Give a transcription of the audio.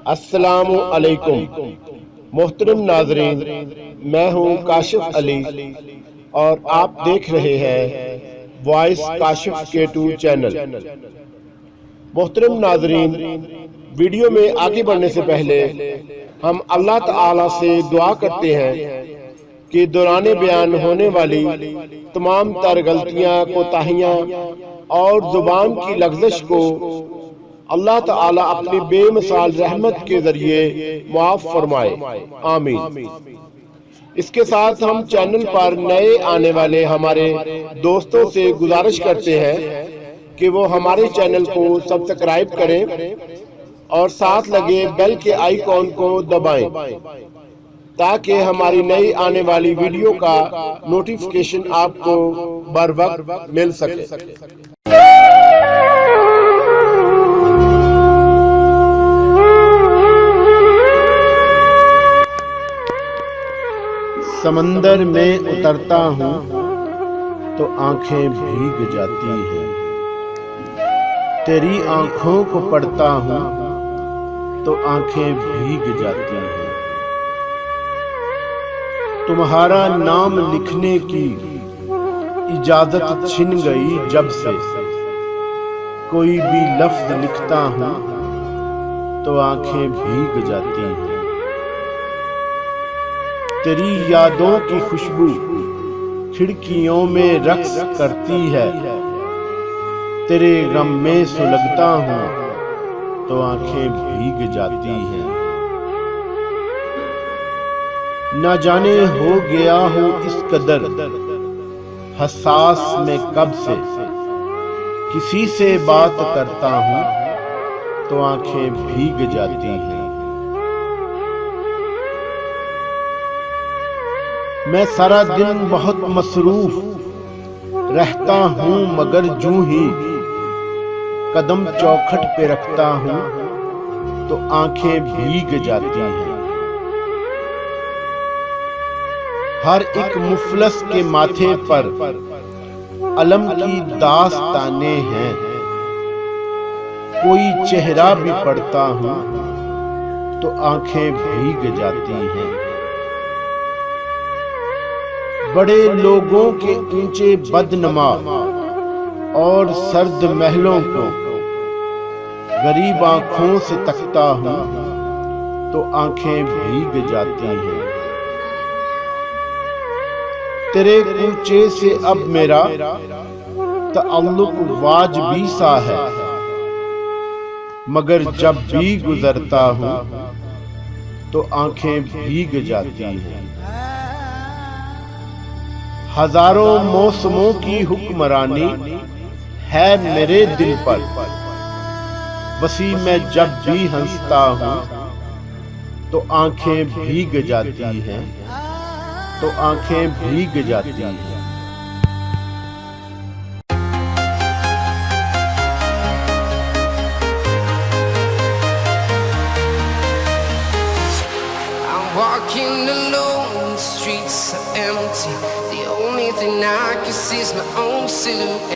अस्सलामु अलैकुम मोहतरम नाजरीन, मैं हूँ काशिफ अली और आप देख रहे हैं वॉइस काशिफ K2 चैनल। मोहतरम नाजरीन, वीडियो में आगे बढ़ने से पहले हम अल्लाह ताला से दुआ करते हैं कि दौरान बयान होने वाली तमाम तर गलतियाँ, कोताहियाँ और जुबान की लग़ज़श को अल्लाह ताला अपनी बेमिसाल रहमत के जरिए मुआफ फरमाए, आमीन। इसके साथ हम चैनल पर नए आने वाले हमारे दोस्तों से गुजारिश करते हैं कि वो हमारे चैनल को सब्सक्राइब करें और साथ लगे बेल के आइकॉन को दबाएं ताकि हमारी नई आने वाली वीडियो का नोटिफिकेशन आपको बर वक्त मिल सके। समंदर में उतरता हूँ तो आंखें भीग जाती हैं, तेरी आंखों को पढ़ता हूँ तो आंखें भीग जाती हैं। तुम्हारा नाम लिखने की इजाजत छिन गई जब से, कोई भी लफ्ज लिखता हूँ तो आंखें भीग जाती हैं। तेरी यादों की खुशबू खिड़कियों में रक्स करती है, तेरे गम में सुलगता हूँ तो आंखें भीग जाती हैं। न जाने हो गया हूँ इस कदर हसास में कब से, किसी से बात करता हूँ तो आंखें भीग जाती हैं। मैं सारा दिन बहुत मसरूफ रहता हूँ, मगर जूं ही कदम चौखट पे रखता हूँ तो आंखें भीग जाती हैं। हर एक मुफलस के माथे पर अलम की दास्ताने हैं, कोई चेहरा भी पढ़ता हूँ तो आंखें भीग जाती हैं। बड़े लोगों के ऊंचे बदनमा और सर्द महलों को गरीब आंखों से तकता हूँ तो आंखें भीग जाती हैं। तेरे कूचे से अब मेरा ताल्लुक वाजबी सा है, मगर जब भी गुजरता हूँ तो आंखें भीग जाती हैं। हजारों मौसमों की हुक्मरानी है मेरे दिल पर, वसी मैं जब भी हंसता हूँ तो आंखें भीग जाती हैं, तो आंखें भीग जाती हैं। Walking alone, the streets are empty. The only thing I can see is my own silhouette.